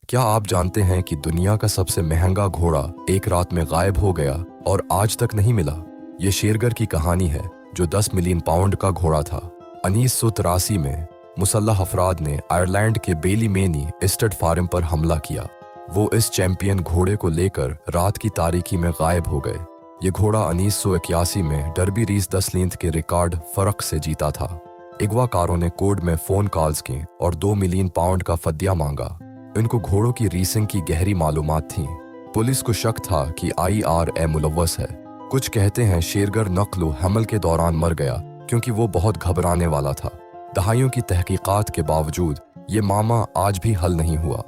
क्या आप जानते हैं कि दुनिया का सबसे महंगा घोड़ा एक रात में गायब हो गया और आज तक नहीं मिला? ये शेरगर की कहानी है जो 10 मिलियन पाउंड का घोड़ा था। 1983 में मुसल्लह अफराद ने आयरलैंड के बेलीमेनी एस्टेट फार्म पर हमला किया। वो इस चैंपियन घोड़े को लेकर रात की तारीकी में गायब हो गए। ये घोड़ा 1981 में डर्बी रीस 10 लींथ के रिकॉर्ड फर्क से जीता था। अगवाकारों ने कोर्ट में फोन कॉल्स की और 2 मिलियन पाउंड का फदिया मांगा। इनको घोड़ों की रीसिंग की गहरी मालूमात थी। पुलिस को शक था कि IRA मुलव्वस है। कुछ कहते हैं शेरगर नक्ल हमल के दौरान मर गया क्योंकि वो बहुत घबराने वाला था। दहाइयों की तहकीकात के बावजूद ये मामला आज भी हल नहीं हुआ।